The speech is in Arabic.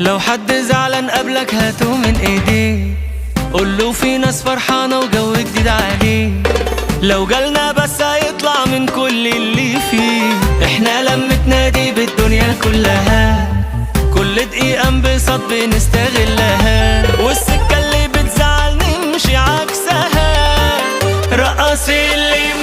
لو حد زعلان قبلك هاته من ايديه، قوله في ناس فرحانة وجو جديد عليه. لو جالنا بس هيطلع من كل اللي فيه. احنا لمتنا دي بالدنيا كلها، كل دقيقة انبساط بنستغلها، والسكة اللي بتزعل نمشي عكسها. رقصي اللي